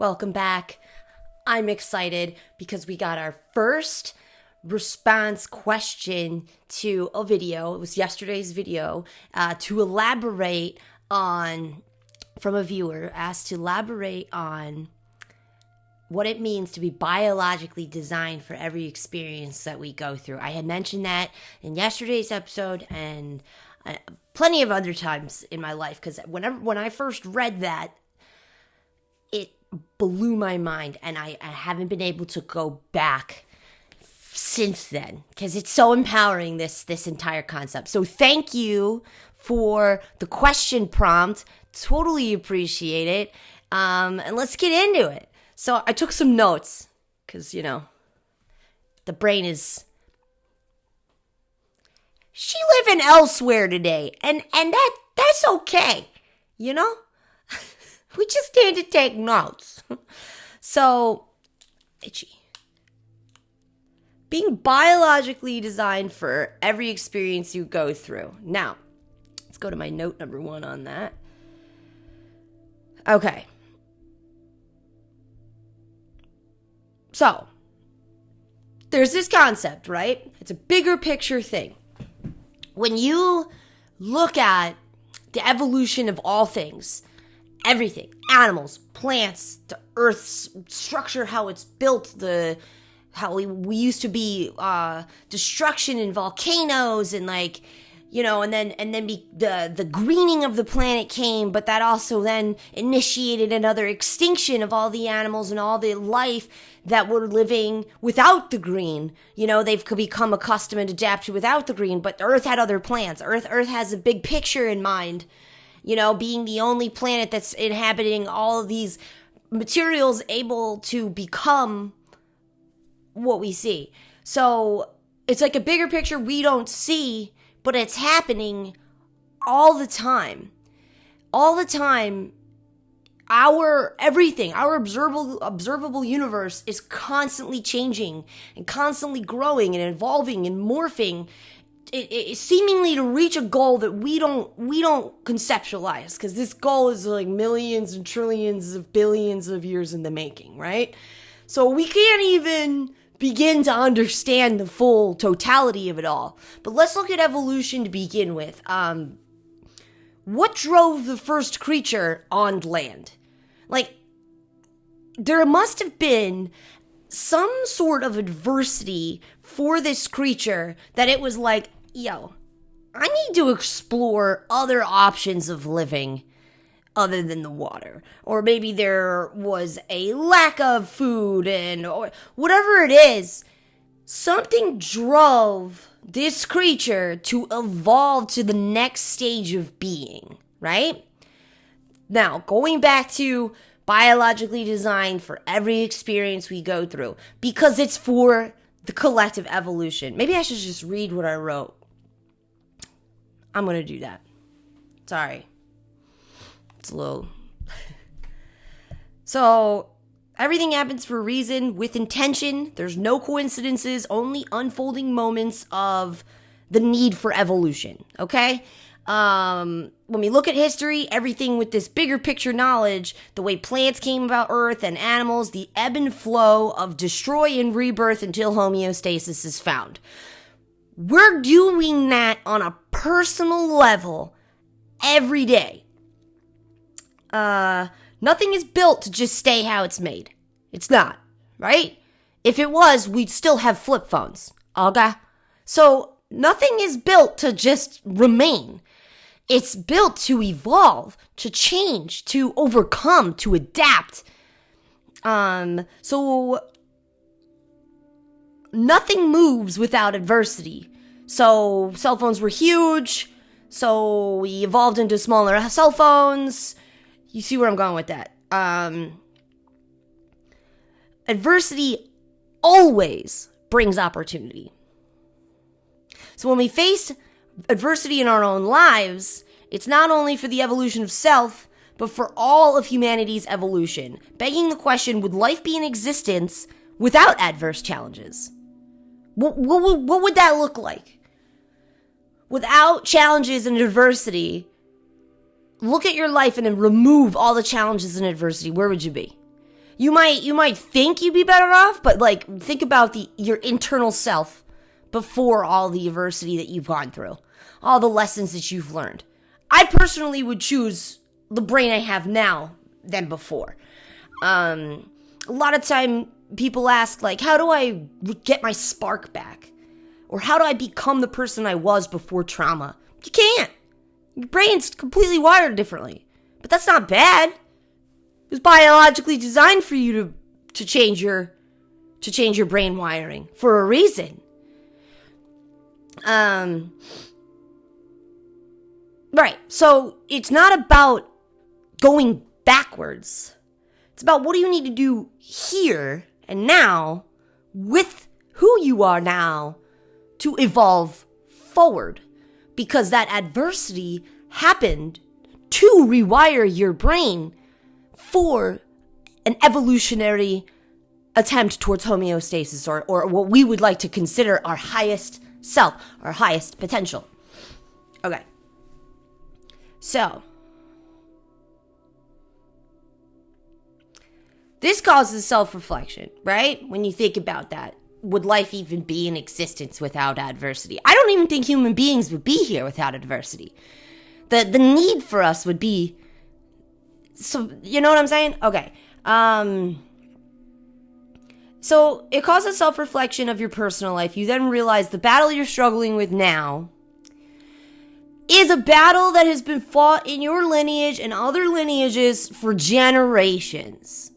Welcome back. I'm excited because we got our first response question to a video. It was yesterday's video to elaborate on, from a viewer, asked to elaborate on what it means to be biologically designed for every experience that we go through. I had mentioned that in yesterday's episode and plenty of other times in my life, because when I first read that, it blew my mind, and I haven't been able to go back since then, because it's so empowering, this entire concept. So thank you for the question prompt. Totally appreciate it. And let's get into it. So I took some notes, because, the brain is... She living elsewhere today, and that's okay, We just need to take notes. So, itchy. Being biologically designed for every experience you go through. Now, let's go to my note number 1 on that. Okay. So, there's this concept, right? It's a bigger picture thing. When you look at the evolution of all things, everything, animals, plants, the Earth's structure, how it's built, how we used to be, destruction and volcanoes, and and then the greening of the planet came, but that also then initiated another extinction of all the animals and all the life that were living without the green. They've become accustomed and adapted without the green, but Earth had other plans. Earth has a big picture in mind. Being the only planet that's inhabiting all of these materials able to become what we see. So it's like a bigger picture we don't see, but it's happening all the time. All the time, our observable universe is constantly changing and constantly growing and evolving and morphing. It seemingly to reach a goal that we don't conceptualize, because this goal is like millions and trillions of billions of years in the making, right? So we can't even begin to understand the full totality of it all. But let's look at evolution to begin with. What drove the first creature on land? There must have been some sort of adversity for this creature that it was like, yo, I need to explore other options of living other than the water. Or maybe there was a lack of food, or whatever it is, something drove this creature to evolve to the next stage of being, right? Now, going back to biologically designed for every experience we go through, because it's for the collective evolution. Maybe I should just read what I wrote. I'm going to do that. Sorry. It's a little... So, everything happens for a reason, with intention. There's no coincidences, only unfolding moments of the need for evolution, okay? When we look at history, everything with this bigger picture knowledge, the way plants came about Earth and animals, the ebb and flow of destroy and rebirth until homeostasis is found. We're doing that on a personal level every day. Nothing is built to just stay how it's made. It's not, right? If it was, we'd still have flip phones, okay? So nothing is built to just remain. It's built to evolve, to change, to overcome, to adapt. So nothing moves without adversity. So cell phones were huge. So we evolved into smaller cell phones. You see where I'm going with that. Adversity always brings opportunity. So when we face adversity in our own lives, it's not only for the evolution of self, but for all of humanity's evolution, begging the question, would life be in existence without adverse challenges? What would that look like? Without challenges and adversity, look at your life and then remove all the challenges and adversity. Where would you be? You might think you'd be better off, but like think about your internal self before all the adversity that you've gone through, all the lessons that you've learned. I personally would choose the brain I have now than before. A lot of time people ask, like, how do I get my spark back? Or how do I become the person I was before trauma? You can't. Your brain's completely wired differently. But that's not bad. It was biologically designed for you to change your brain wiring for a reason. Right. So it's not about going backwards. It's about what do you need to do here and now with who you are now to evolve forward. Because that adversity happened to rewire your brain for an evolutionary attempt towards homeostasis, or what we would like to consider our highest self, our highest potential. Okay. So, this causes self-reflection, right? When you think about that. Would life even be in existence without adversity? I don't even think human beings would be here without adversity. The need for us would be, so you know what I'm saying? Okay. So it causes self-reflection of your personal life. You then realize the battle you're struggling with now is a battle that has been fought in your lineage and other lineages for generations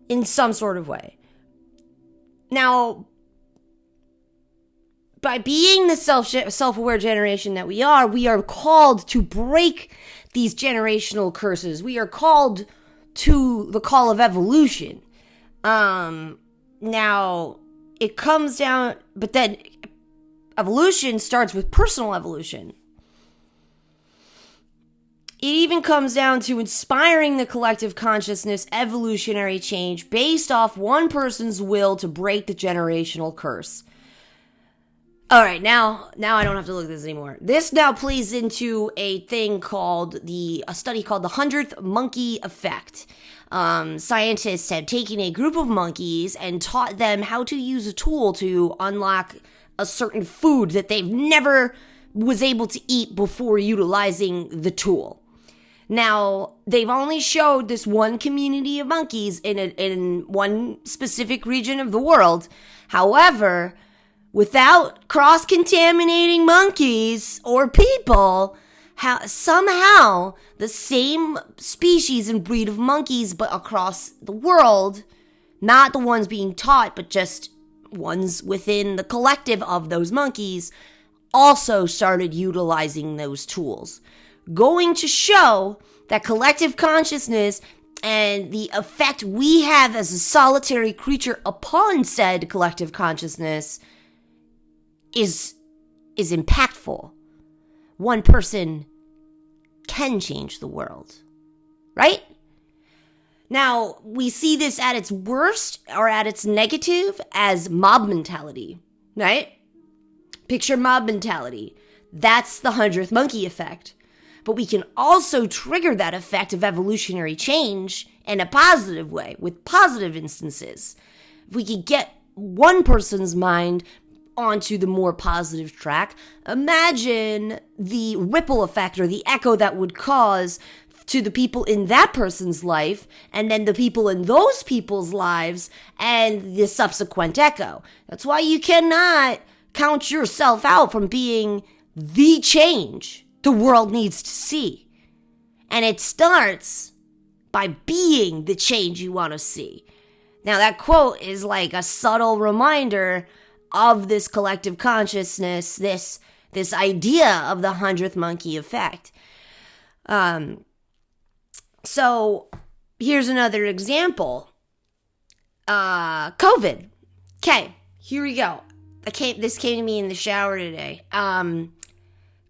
in some sort of way. Now, by being the self-aware generation that we are called to break these generational curses. We are called to the call of evolution. Now, it comes down, but then evolution starts with personal evolution. It even comes down to inspiring the collective consciousness evolutionary change based off one person's will to break the generational curse. All right, now I don't have to look at this anymore. This now plays into a study called the 100th monkey effect. Scientists have taken a group of monkeys and taught them how to use a tool to unlock a certain food that they've never was able to eat before utilizing the tool. Now, they've only showed this one community of monkeys in one specific region of the world. However, without cross-contaminating monkeys or people, somehow the same species and breed of monkeys, but across the world, not the ones being taught, but just ones within the collective of those monkeys, also started utilizing those tools. Going to show that collective consciousness and the effect we have as a solitary creature upon said collective consciousness is impactful. One person can change the world, right? Now, we see this at its worst or at its negative as mob mentality, right? Picture mob mentality. That's the 100th monkey effect. But we can also trigger that effect of evolutionary change in a positive way, with positive instances. If we could get one person's mind onto the more positive track, imagine the ripple effect or the echo that would cause to the people in that person's life, and then the people in those people's lives, and the subsequent echo. That's why you cannot count yourself out from being the change the world needs to see. And it starts by being the change you want to see. Now, that quote is like a subtle reminder of this collective consciousness, this idea of the 100th monkey effect. So, here's another example. COVID. Okay, here we go. This came to me in the shower today.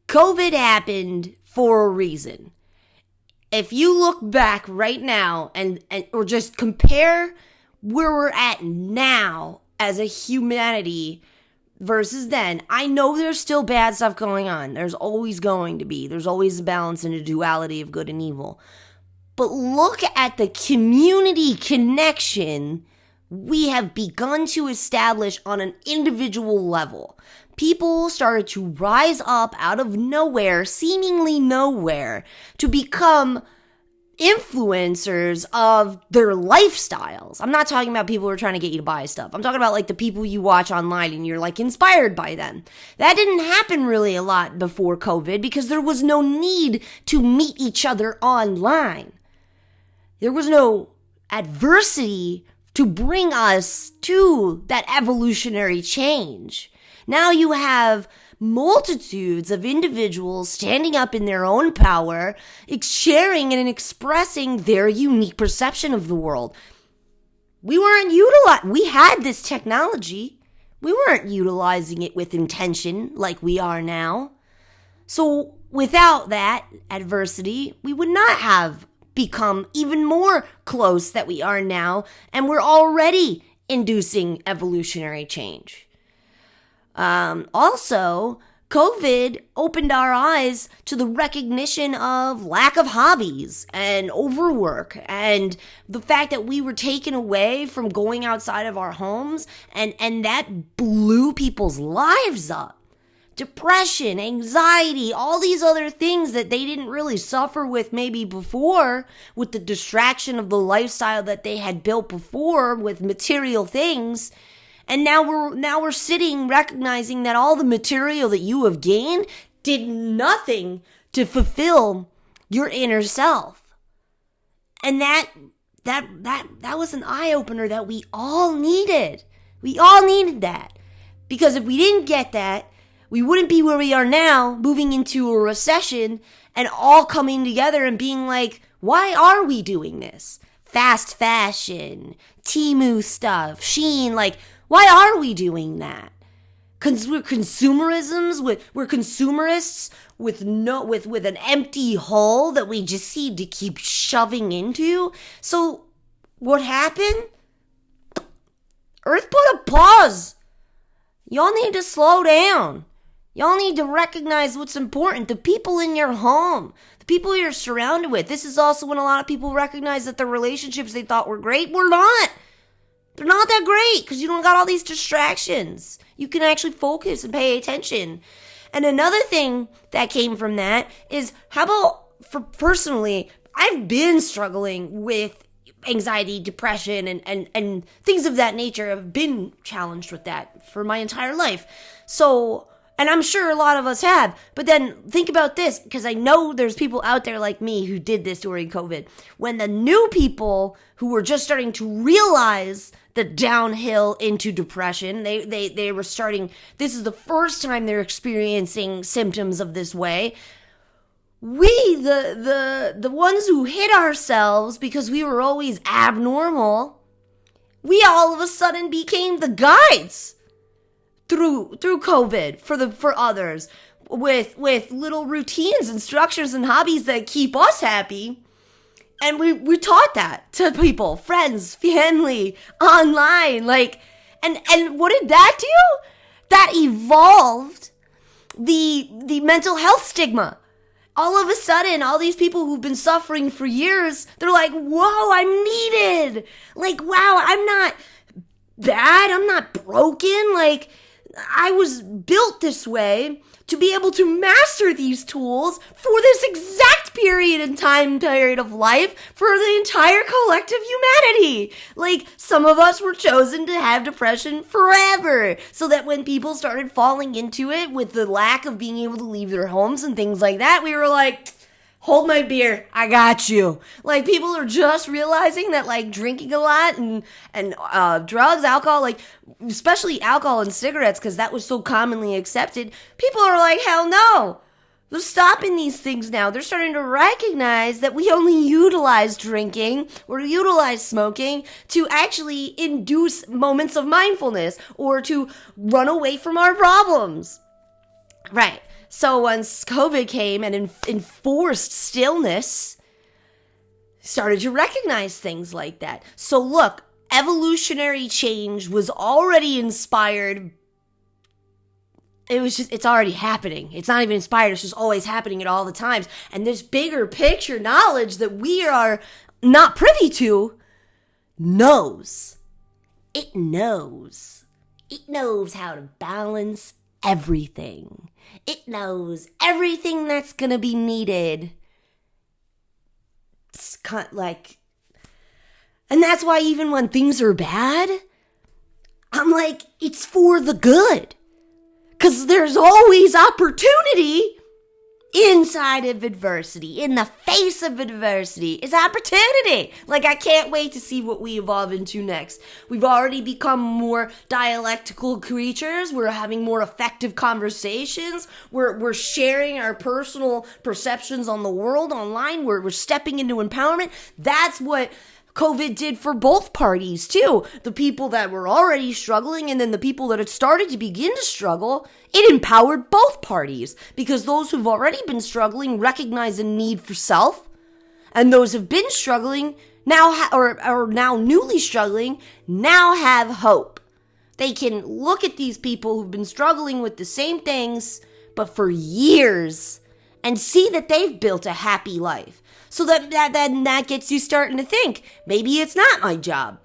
COVID happened for a reason. If you look back right now and or just compare where we're at now as a humanity versus then, I know there's still bad stuff going on. There's always going to be. There's always a balance and a duality of good and evil. but look at the community connection we have begun to establish on an individual level. People started to rise up out of nowhere, seemingly nowhere, to become influencers of their lifestyles. I'm not talking about people who are trying to get you to buy stuff. I'm talking about like the people you watch online and you're like inspired by them. That didn't happen really a lot before COVID because there was no need to meet each other online. There was no adversity to bring us to that evolutionary change. Now you have multitudes of individuals standing up in their own power, sharing and expressing their unique perception of the world. We had this technology. We weren't utilizing it with intention like we are now. So without that adversity, we would not have become even more close that we are now, and we're already inducing evolutionary change. Also, COVID opened our eyes to the recognition of lack of hobbies and overwork and the fact that we were taken away from going outside of our homes, and that blew people's lives up. Depression, anxiety, all these other things that they didn't really suffer with maybe before, with the distraction of the lifestyle that they had built before with material things. And now we're sitting recognizing that all the material that you have gained did nothing to fulfill your inner self. And that was an eye-opener that we all needed. We all needed that. Because if we didn't get that, we wouldn't be where we are now, moving into a recession and all coming together and being like, why are we doing this? Fast fashion, Temu stuff, Shein, like, why are we doing that? We're consumerists with an empty hole that we just need to keep shoving into. So what happened? Earth put a pause. Y'all need to slow down. Y'all need to recognize what's important. The people in your home, the people you're surrounded with. This is also when a lot of people recognize that the relationships they thought were great were not. They're not that great because you don't got all these distractions. You can actually focus and pay attention. And another thing that came from that is, how about, for personally, I've been struggling with anxiety, depression, and things of that nature. I've been challenged with that for my entire life. So, and I'm sure a lot of us have. But then think about this, because I know there's people out there like me who did this during COVID. When the new people who were just starting to realize the downhill into depression, they were starting, this is the first time they're experiencing symptoms of this way. We, the ones who hit ourselves because we were always abnormal, we all of a sudden became the guides through COVID for others with little routines and structures and hobbies that keep us happy. And we taught that to people, friends, family, online, like, and what did that do? That evolved the mental health stigma. All of a sudden, all these people who've been suffering for years, they're like, whoa, I'm needed. Like, wow, I'm not bad. I'm not broken. Like, I was built this way to be able to master these tools for this exact period and time period of life for the entire collective humanity. Like, some of us were chosen to have depression forever, so that when people started falling into it with the lack of being able to leave their homes and things like that, we were like, hold my beer, I got you. Like, people are just realizing that, like, drinking a lot and drugs, alcohol, like, especially alcohol and cigarettes, because that was so commonly accepted, people are like, hell no. They're stopping these things now. They're starting to recognize that we only utilize drinking or utilize smoking to actually induce moments of mindfulness or to run away from our problems. Right. So once COVID came and enforced stillness, started to recognize things like that. So look, evolutionary change was already inspired it's already happening. It's not even inspired. It's just always happening at all the times. And this bigger picture knowledge that we are not privy to knows. It knows. It knows how to balance everything. It knows everything that's going to be needed. It's kind of like, and that's why even when things are bad, I'm like, it's for the good. Because there's always opportunity inside of adversity. In the face of adversity is opportunity. Like, I can't wait to see what we evolve into next. We've already become more dialectical creatures. We're having more effective conversations. We're sharing our personal perceptions on the world online. We're stepping into empowerment. That's what COVID did for both parties, too. The people that were already struggling and then the people that had started to begin to struggle, it empowered both parties because those who've already been struggling recognize a need for self, and those who've been struggling now or now newly struggling now have hope. They can look at these people who've been struggling with the same things but for years and see that they've built a happy life. So that gets you starting to think, maybe it's not my job.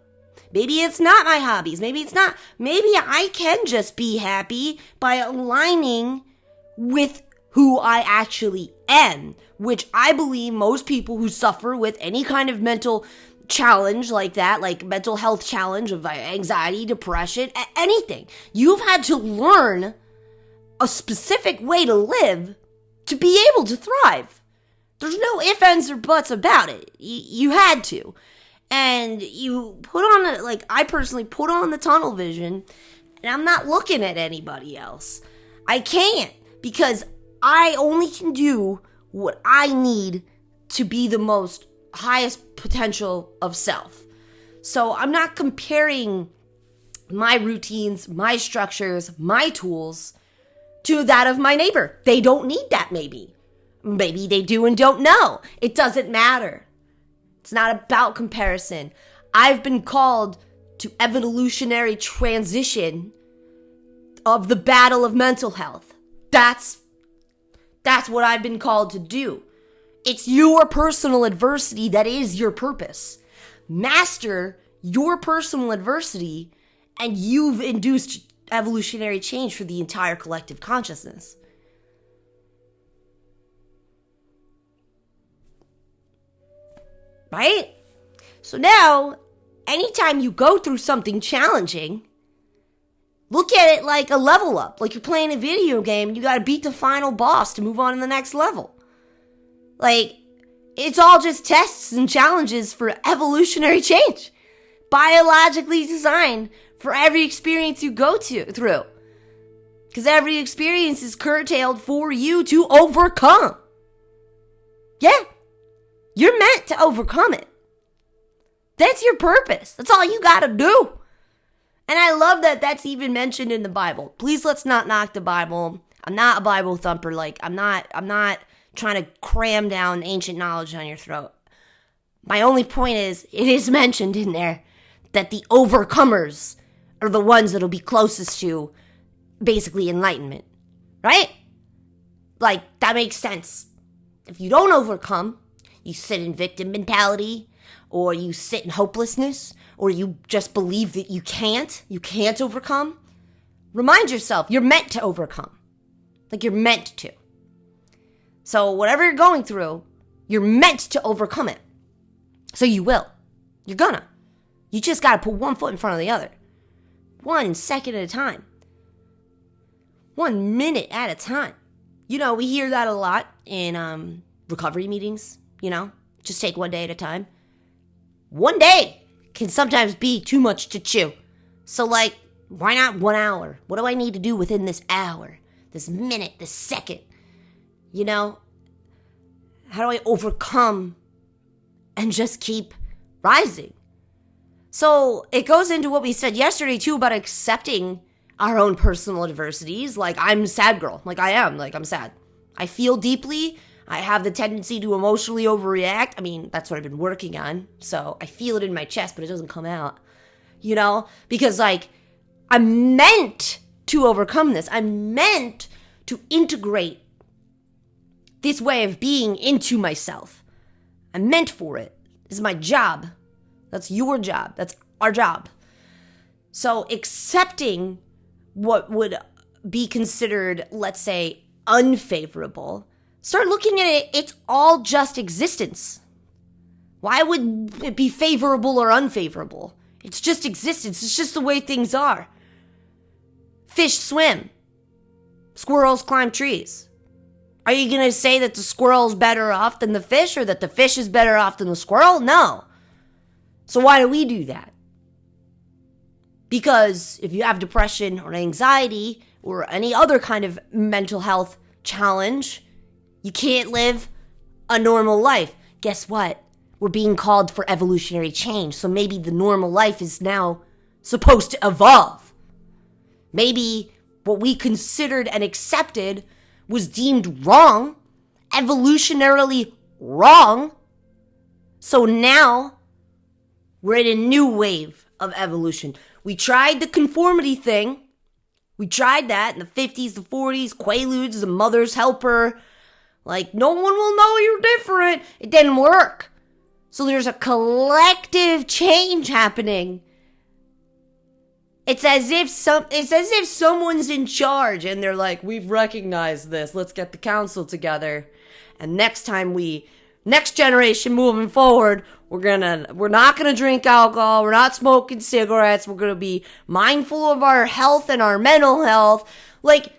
Maybe it's not my hobbies. Maybe I can just be happy by aligning with who I actually am, which I believe most people who suffer with any kind of mental challenge like that, like mental health challenge of anxiety, depression, anything, you've had to learn a specific way to live to be able to thrive. There's no ifs, ands, or buts about it. You had to. And you put on, I personally put on the tunnel vision, and I'm not looking at anybody else. I can't, because I only can do what I need to be the most highest potential of self. So I'm not comparing my routines, my structures, my tools to that of my neighbor. They don't need that, maybe. Maybe they do and don't know. It doesn't matter. It's not about comparison. I've been called to evolutionary transition of the battle of mental health. That's what I've been called to do. It's your personal adversity that is your purpose. Master your personal adversity, and you've induced evolutionary change for the entire collective consciousness. Right? So now, anytime you go through something challenging, look at it like a level up. Like you're playing a video game, you gotta beat the final boss to move on to the next level. Like, it's all just tests and challenges for evolutionary change. Biologically designed for every experience you go through. Because every experience is curtailed for you to overcome. Yeah. You're meant to overcome it. That's your purpose. That's all you gotta do. And I love that that's even mentioned in the Bible. Please, let's not knock the Bible. I'm not a Bible thumper. I'm not trying to cram down ancient knowledge down your throat. My only point is, it is mentioned in there that the overcomers are the ones that'll be closest to basically enlightenment. Right? That makes sense. If you don't overcome, you sit in victim mentality, or you sit in hopelessness, or you just believe that you can't overcome. Remind yourself, you're meant to overcome. You're meant to. So whatever you're going through, you're meant to overcome it. So you will. You're gonna. You just gotta put one foot in front of the other. 1 second at a time. 1 minute at a time. We hear that a lot in recovery meetings. Just take one day at a time. One day can sometimes be too much to chew. So why not 1 hour? What do I need to do within this hour, this minute, this second? How do I overcome and just keep rising? So it goes into what we said yesterday too about accepting our own personal adversities. I'm a sad girl. I'm sad. I feel deeply. I have the tendency to emotionally overreact. I mean, that's what I've been working on. So I feel it in my chest, but it doesn't come out. Because I'm meant to overcome this. I'm meant to integrate this way of being into myself. I'm meant for it. This is my job. That's your job. That's our job. So accepting what would be considered, let's say, unfavorable, start looking at it, it's all just existence. Why would it be favorable or unfavorable? It's just existence. It's just the way things are. Fish swim. Squirrels climb trees. Are you going to say that the squirrel's better off than the fish, or that the fish is better off than the squirrel? No. So why do we do that? Because if you have depression or anxiety or any other kind of mental health challenge, you can't live a normal life. Guess what? We're being called for evolutionary change. So maybe the normal life is now supposed to evolve. Maybe what we considered and accepted was deemed wrong, evolutionarily wrong. So now we're in a new wave of evolution. We tried the conformity thing. We tried that in the 50s, the 40s, Quaaludes, the mother's helper. Like, no one will know you're different. It didn't work. So there's a collective change happening. It's as if someone's in charge and they're like, we've recognized this. Let's get the council together. And next generation moving forward, we're not gonna drink alcohol. We're not smoking cigarettes. We're gonna be mindful of our health and our mental health. Like,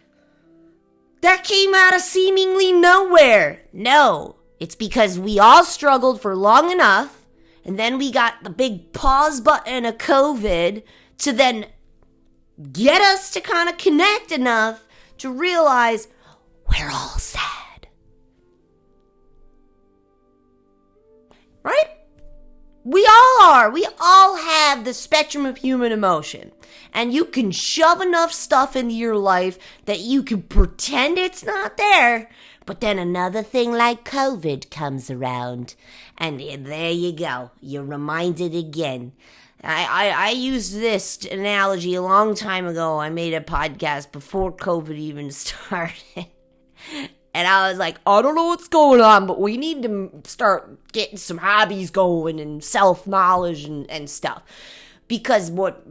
that came out of seemingly nowhere. No, it's because we all struggled for long enough, and then we got the big pause button of COVID to then get us to kind of connect enough to realize we're all sad. Right? We all are. We all have the spectrum of human emotion. And you can shove enough stuff into your life that you can pretend it's not there. But then another thing like COVID comes around. And there you go. You're reminded again. I used this analogy a long time ago. I made a podcast before COVID even started. And I was like, I don't know what's going on, but we need to start getting some hobbies going and self-knowledge and stuff. Because what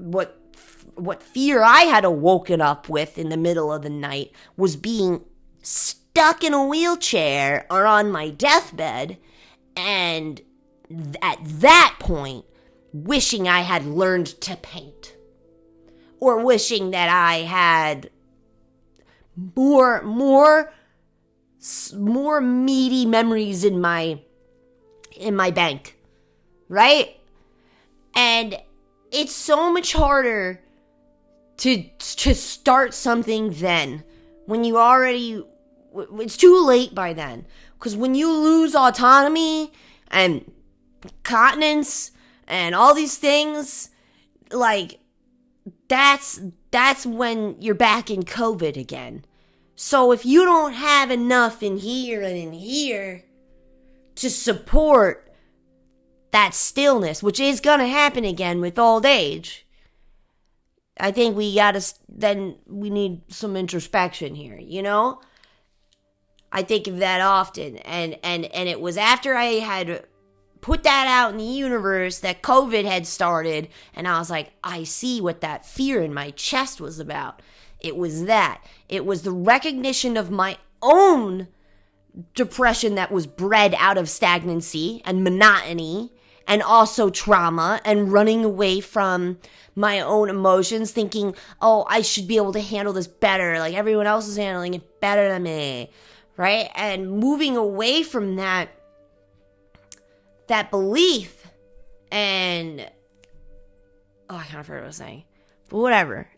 fear I had awoken up with in the middle of the night was being stuck in a wheelchair or on my deathbed. And at that point, wishing I had learned to paint. Or wishing that I had more meaty memories in my bank, right? And it's so much harder to start something then when you already, it's too late by then. Because when you lose autonomy and continence and all these things, like, that's when you're back in COVID again. So if you don't have enough in here and in here to support that stillness, which is going to happen again with old age, I think we need some introspection here, you know? I think of that often. And it was after I had put that out in the universe that COVID had started, and I was like, I see what that fear in my chest was about. It was that. It was the recognition of my own depression that was bred out of stagnancy and monotony and also trauma and running away from my own emotions, thinking, oh, I should be able to handle this better. Like everyone else is handling it better than me, right? And moving away from that belief and, oh, I kind of forgot what I was saying, but whatever.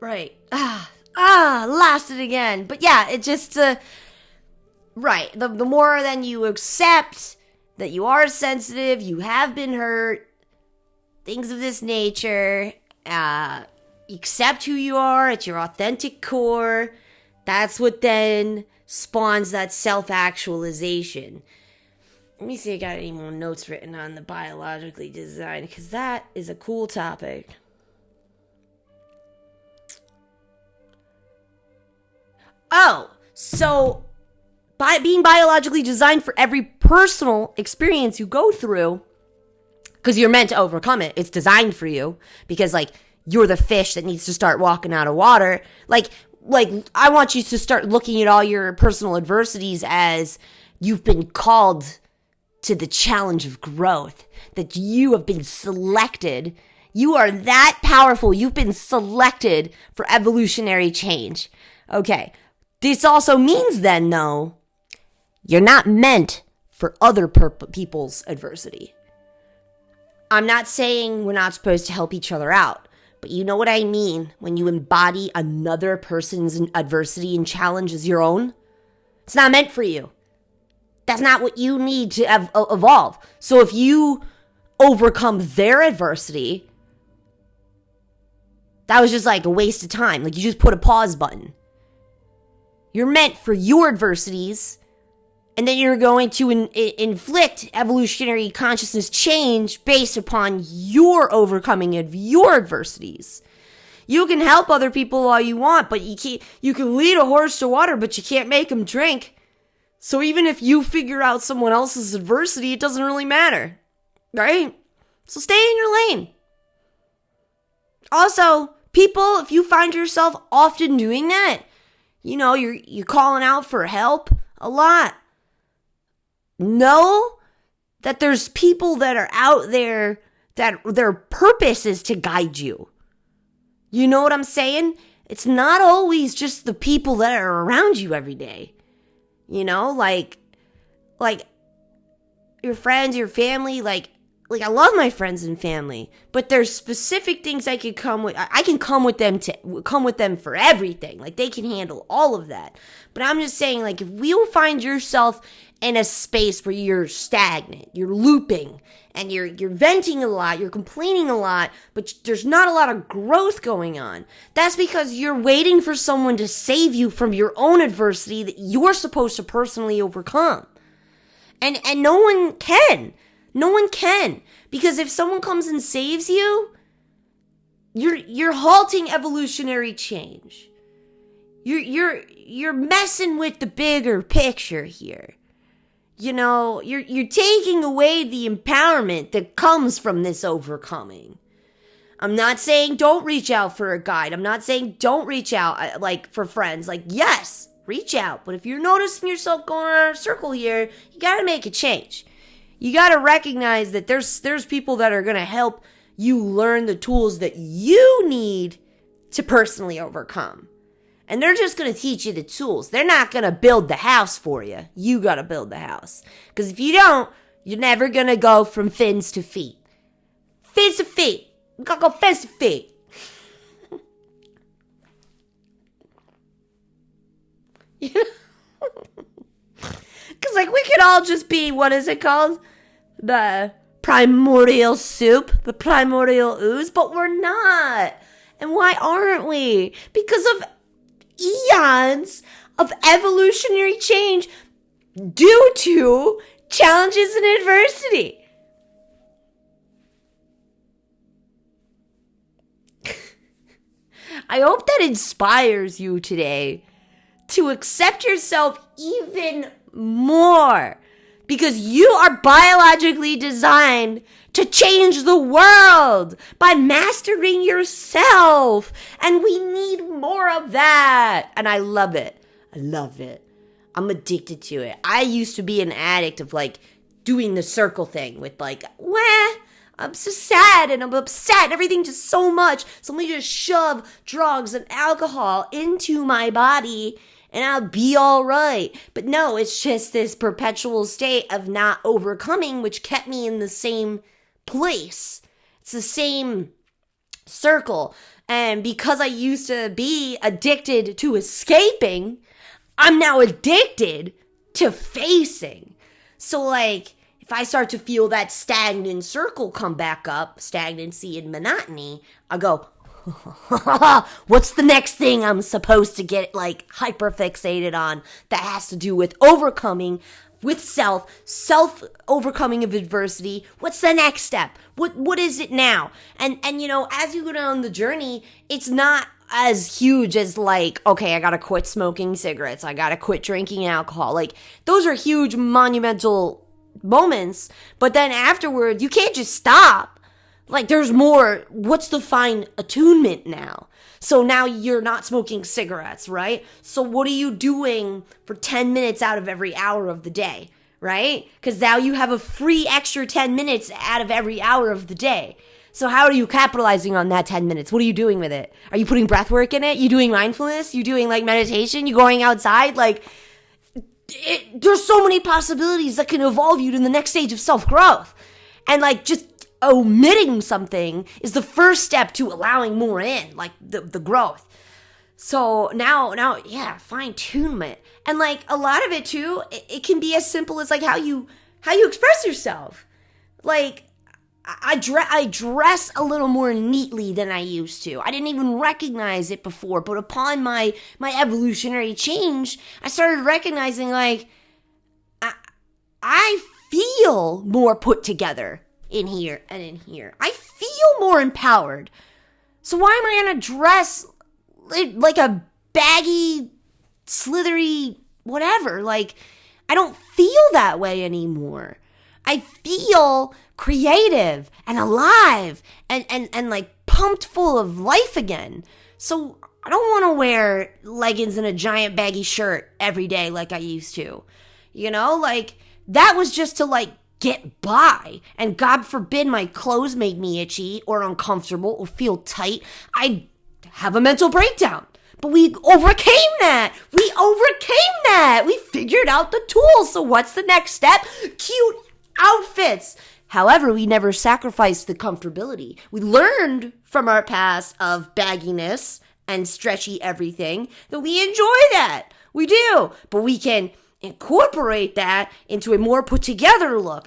Right. Lost it again. But yeah, it just, right. The more then you accept that you are sensitive, you have been hurt, things of this nature, accept who you are at your authentic core, that's what then spawns that self-actualization. Let me see if I got any more notes written on the biologically designed, because that is a cool topic. Oh, so by being biologically designed for every personal experience you go through, because you're meant to overcome it. It's designed for you because, like, you're the fish that needs to start walking out of water. Like I want you to start looking at all your personal adversities as you've been called to the challenge of growth, that you have been selected. You are that powerful. You've been selected for evolutionary change. Okay. This also means then, though, you're not meant for other people's adversity. I'm not saying we're not supposed to help each other out, but you know what I mean when you embody another person's adversity and challenge as your own? It's not meant for you. That's not what you need to evolve. So if you overcome their adversity, that was just like a waste of time. Like, you just put a pause button. You're meant for your adversities, and then you're going to inflict evolutionary consciousness change based upon your overcoming of your adversities. You can help other people all you want, but you can lead a horse to water, but you can't make him drink. So even if you figure out someone else's adversity, it doesn't really matter, right? So stay in your lane. Also, people, if you find yourself often doing that, you know, you're calling out for help a lot, know that there's people that are out there that their purpose is to guide you. You know what I'm saying? It's not always just the people that are around you every day. You know, like your friends, your family, like I love my friends and family, but there's specific things I can come with. I can come with them for everything. Like, they can handle all of that. But I'm just saying, like, if you find yourself in a space where you're stagnant, you're looping, and you're venting a lot, you're complaining a lot, but there's not a lot of growth going on, that's because you're waiting for someone to save you from your own adversity that you're supposed to personally overcome. And no one can. No one can. Because if someone comes and saves you, you're halting evolutionary change. You're messing with the bigger picture here. You know, you're taking away the empowerment that comes from this overcoming. I'm not saying don't reach out for a guide. I'm not saying don't reach out like for friends. Like, yes, reach out. But if you're noticing yourself going around a circle here, you got to make a change. You got to recognize that there's people that are going to help you learn the tools that you need to personally overcome. And they're just going to teach you the tools. They're not going to build the house for you. You got to build the house. Because if you don't, you're never going to go from fins to feet. Fins to feet. We got to go fins to feet. You know? Because, like, we could all just be, what is it called? The primordial soup, the primordial ooze, but we're not. And why aren't we? Because of eons of evolutionary change due to challenges and adversity. I hope that inspires you today to accept yourself even more. Because you are biologically designed to change the world by mastering yourself. And we need more of that. And I love it. I love it. I'm addicted to it. I used to be an addict of, like, doing the circle thing with, like, I'm so sad and I'm upset. Everything just so much. So let me just shove drugs and alcohol into my body and I'll be all right. But no, it's just this perpetual state of not overcoming, which kept me in the same place. It's the same circle. And because I used to be addicted to escaping, I'm now addicted to facing. So, like, if I start to feel that stagnant circle come back up, stagnancy and monotony, I go, What's the next thing I'm supposed to get like hyper fixated on that has to do with overcoming with self overcoming of adversity? What's the next step? What is it now? And as you go down the journey, it's not as huge as like, okay, I gotta quit smoking cigarettes, I gotta quit drinking alcohol. Like, those are huge monumental moments, but then afterward, you can't just stop. Like, there's more. What's the fine attunement now? So now you're not smoking cigarettes, right? So what are you doing for 10 minutes out of every hour of the day, right? Because now you have a free extra 10 minutes out of every hour of the day. So how are you capitalizing on that 10 minutes? What are you doing with it? Are you putting breath work in it? You doing mindfulness? You doing like meditation? You going outside? Like, there's so many possibilities that can evolve you to the next stage of self-growth. And like, just omitting something is the first step to allowing more in, like the growth. So now, yeah, fine-tunement. And like, a lot of it too, it can be as simple as like how you express yourself. Like, I dress a little more neatly than I used to. I didn't even recognize it before, but upon my evolutionary change, I started recognizing like I feel more put together in here and in here. I feel more empowered. So why am I gonna dress like a baggy, slithery whatever? Like, I don't feel that way anymore. I feel creative and alive and like pumped full of life again. So I don't want to wear leggings and a giant baggy shirt every day like I used to. Like, that was just to like get by. And God forbid my clothes made me itchy or uncomfortable or feel tight. I'd have a mental breakdown. But we overcame that. We figured out the tools. So what's the next step? Cute outfits. However, we never sacrificed the comfortability. We learned from our past of bagginess and stretchy everything that we enjoy that. We do. But we can incorporate that into a more put together look.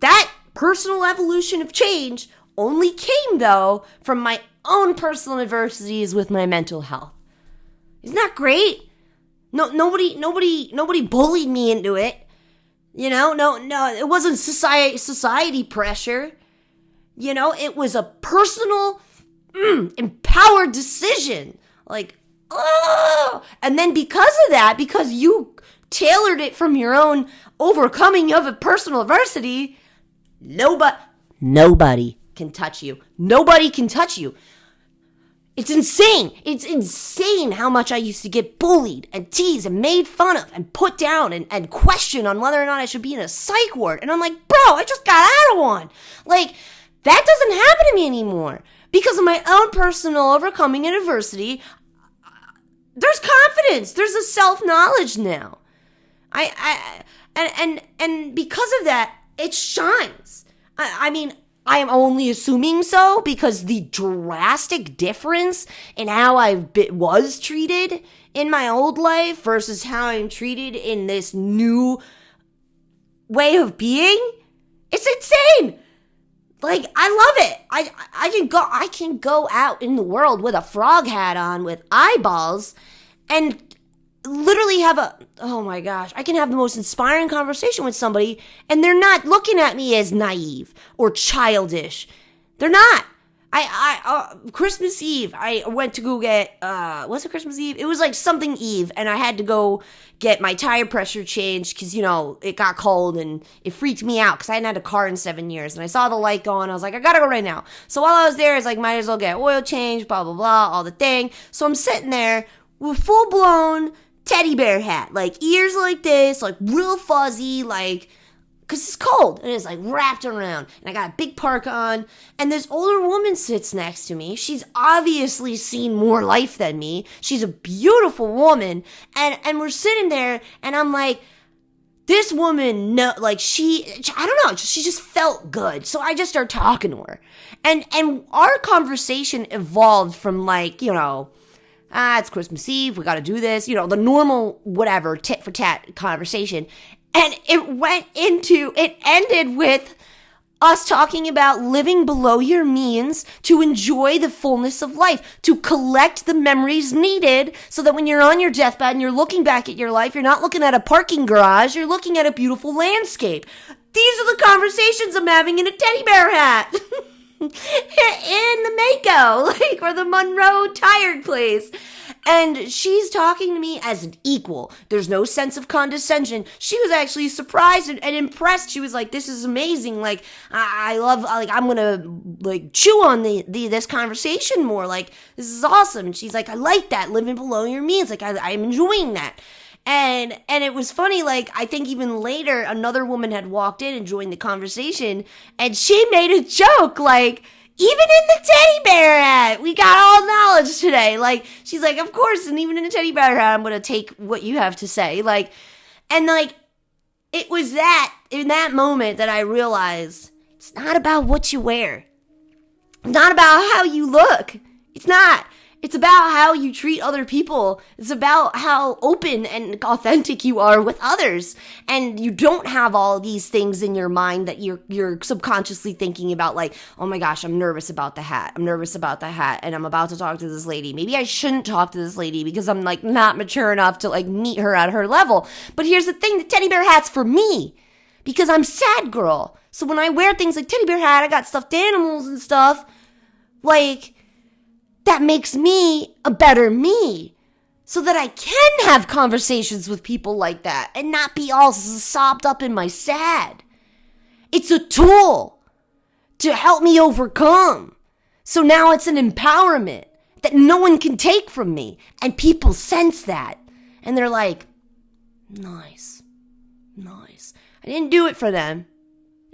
That personal evolution of change only came, though, from my own personal adversities with my mental health. Isn't that great? Nobody bullied me into it. No, it wasn't society pressure. It was a personal, empowered decision. Like, oh! And then because of that, because you tailored it from your own overcoming of a personal adversity, nobody can touch you. Nobody can touch you. It's insane. It's insane how much I used to get bullied and teased and made fun of and put down and questioned on whether or not I should be in a psych ward. And I'm like, bro, I just got out of one. Like, that doesn't happen to me anymore. Because of my own personal overcoming and adversity, there's confidence. There's a self-knowledge now. And because of that, it shines. I mean, I am only assuming so because the drastic difference in how I was treated in my old life versus how I'm treated in this new way of being, it's insane. Like, I love it. I can go out in the world with a frog hat on with eyeballs and literally have I can have the most inspiring conversation with somebody and they're not looking at me as naive or childish. They're not. Christmas Eve, I went to go get, was it Christmas Eve? It was like something Eve, and I had to go get my tire pressure changed because, it got cold and it freaked me out because I hadn't had a car in 7 years, and I saw the light go on, I was like, I gotta go right now. So while I was there, I was like, might as well get oil change, blah, blah, blah, all the thing. So I'm sitting there with full-blown teddy bear hat, like ears like this, like real fuzzy, like, because it's cold and it's like wrapped around, and I got a big parka on, and this older woman sits next to me. She's obviously seen more life than me. She's a beautiful woman, and we're sitting there, and I'm like, this woman, no, like I don't know, she just felt good. So I just started talking to her, and our conversation evolved from like, it's Christmas Eve, we gotta do this, the normal, whatever, tit for tat conversation. And it ended with, us talking about living below your means to enjoy the fullness of life, to collect the memories needed so that when you're on your deathbed and you're looking back at your life, you're not looking at a parking garage, you're looking at a beautiful landscape. These are the conversations I'm having in a teddy bear hat. In the Mako, or the Monroe Tire place. And she's talking to me as an equal. There's no sense of condescension. She was actually surprised and impressed. She was like, this is amazing. I love, I'm going to, chew on this conversation more. This is awesome. And she's like, I like that, living below your means. I'm enjoying that. And it was funny, I think even later, another woman had walked in and joined the conversation, and she made a joke, even in the teddy bear hat, we got all knowledge today. She's like, of course, and even in the teddy bear hat, I'm going to take what you have to say. It was in that moment that I realized, it's not about what you wear. It's not about how you look. It's not. It's about how you treat other people. It's about how open and authentic you are with others. And you don't have all these things in your mind that you're subconsciously thinking about, oh my gosh, I'm nervous about the hat. I'm nervous about the hat, and I'm about to talk to this lady. Maybe I shouldn't talk to this lady because I'm not mature enough to meet her at her level. But here's the thing, the teddy bear hat's for me because I'm sad girl. So when I wear things like teddy bear hat, I got stuffed animals and stuff, that makes me a better me so that I can have conversations with people like that and not be all sobbed up in my sad. It's a tool to help me overcome. So now it's an empowerment that no one can take from me. And people sense that. And they're like, nice. I didn't do it for them.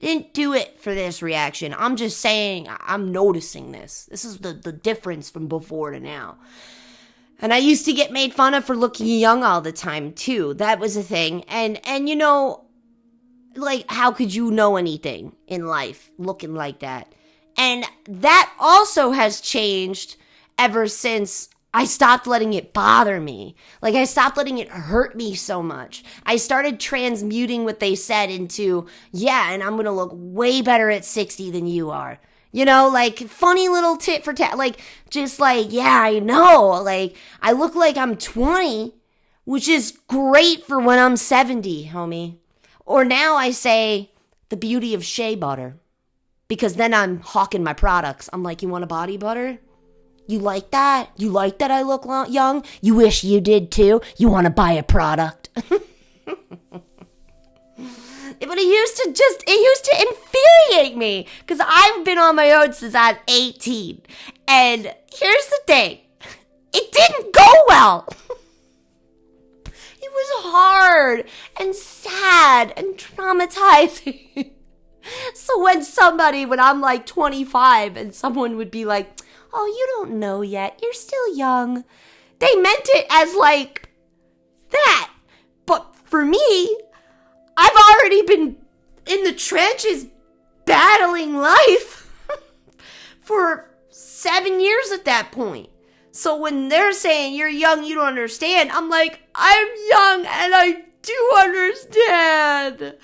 Didn't do it for this reaction. I'm just saying I'm noticing this. This is the difference from before to now. And I used to get made fun of for looking young all the time too. That was a thing. And how could you know anything in life looking like that? And that also has changed ever since I stopped letting it bother me. I stopped letting it hurt me so much. I started transmuting what they said into, yeah, and I'm going to look way better at 60 than you are. Funny little tit for tat. Yeah, I know. I look like I'm 20, which is great for when I'm 70, homie. Or now I say the beauty of shea butter. Because then I'm hawking my products. I'm like, you want a body butter? You like that? You like that I look young? You wish you did too? You want to buy a product? But it used to infuriate me because I've been on my own since I was 18. And here's the thing. It didn't go well. It was hard and sad and traumatizing. So when I'm 25 and someone would be like, oh, you don't know yet. You're still young. They meant it as that. But for me, I've already been in the trenches battling life for 7 years at that point. So when they're saying you're young, you don't understand, I'm like, I'm young and I do understand.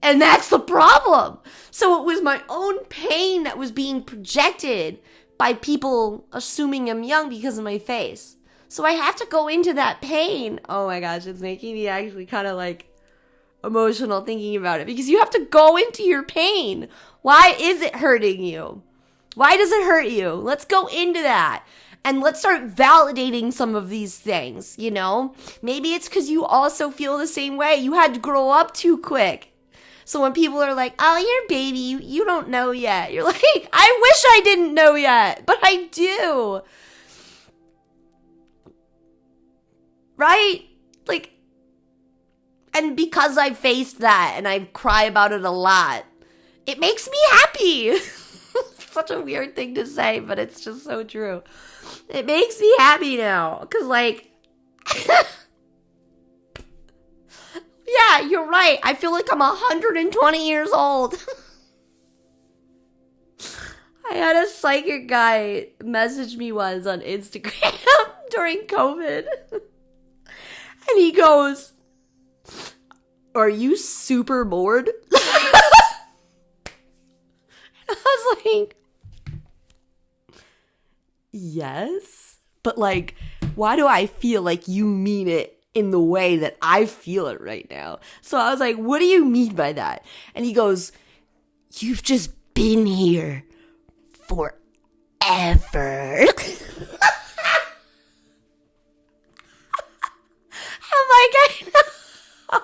And that's the problem. So it was my own pain that was being projected by people assuming I'm young because of my face. So I have to go into that pain. Oh my gosh, it's making me actually kind of emotional thinking about it because you have to go into your pain. Why is it hurting you? Why does it hurt you? Let's go into that. And let's start validating some of these things, Maybe it's because you also feel the same way. You had to grow up too quick. So when people are like, oh, you're a baby, you don't know yet. You're like, I wish I didn't know yet, but I do. Right? And because I faced that and I cry about it a lot, it makes me happy. Such a weird thing to say, but it's just so true. It makes me happy now. Because yeah, you're right. I feel like I'm 120 years old. I had a psychic guy message me once on Instagram during COVID. And he goes, are you super bored? like, yes, but like, why do I feel like you mean it in the way that I feel it right now? So I was like, what do you mean by that? And he goes, you've just been here forever. I'm like, I know.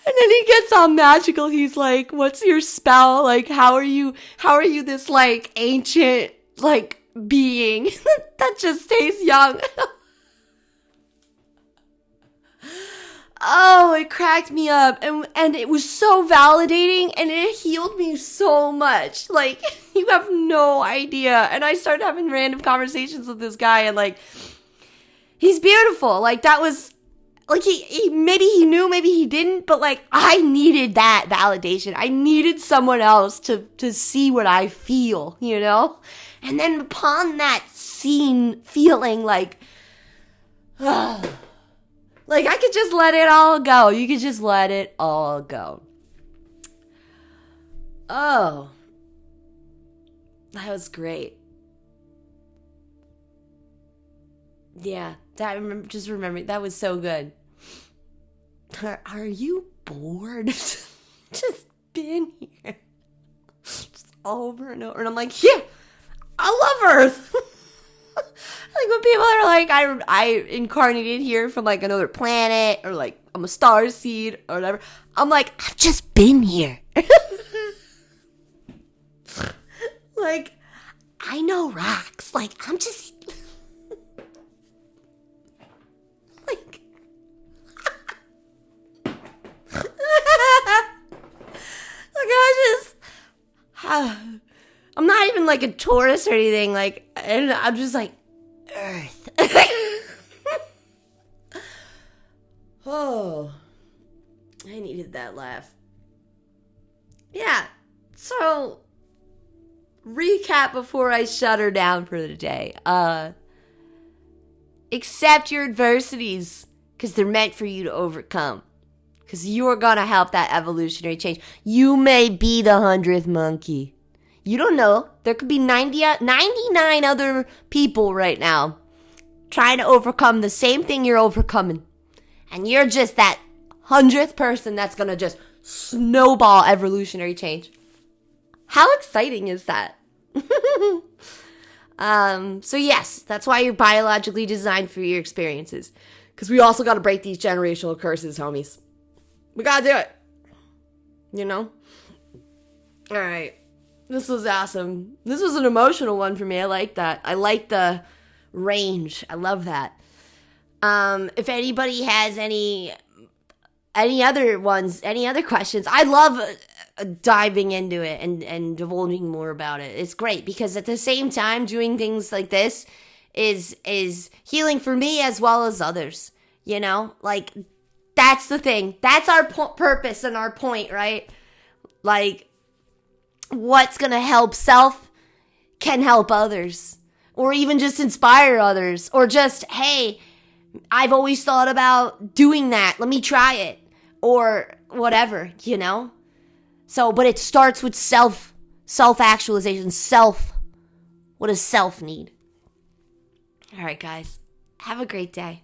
And then he gets all magical. He's like, what's your spell? Like, how are you this like ancient like being that just stays young? Oh, it cracked me up. And it was so validating and it healed me so much. Like, you have no idea. And I started having random conversations with this guy and like, he's beautiful. Like, that was, like, he maybe he knew, maybe he didn't, but like, I needed that validation. I needed someone else to see what I feel, you know? And then upon that feeling like, like, I could just let it all go. You could just let it all go. Oh. That was great. Yeah, just remembering. That was so good. Are you bored? Just been here. Just over and over. And I'm like, yeah, I love Earth. Like when people are like, I incarnated here from like another planet, or like I'm a star seed or whatever. I'm like, I've just been here. Like, I know rocks. Like, I'm just like I'm not even like a tourist or anything. Like, and I'm just like, Earth. Oh, I needed that laugh. Yeah. So, recap before I shut her down for the day. Accept your adversities because they're meant for you to overcome. Because you're going to help that evolutionary change. You may be the 100th monkey. You don't know. There could be 99 other people right now trying to overcome the same thing you're overcoming. And you're just that 100th person that's going to just snowball evolutionary change. How exciting is that? So yes, that's why you're biologically designed for your experiences. Because we also got to break these generational curses, homies. We got to do it. You know? All right. This was awesome. This was an emotional one for me. I like that. I like the range. I love that. If anybody has any other ones, any other questions, I love diving into it and divulging more about it. It's great because at the same time, doing things like this is healing for me as well as others. You know, like that's the thing. That's our purpose and our point, right? Like, what's gonna help self can help others, or even just inspire others, or just, hey, I've always thought about doing that. Let me try it. Or whatever, you know? So, but it starts with self-actualization. What does self need? All right, guys. Have a great day.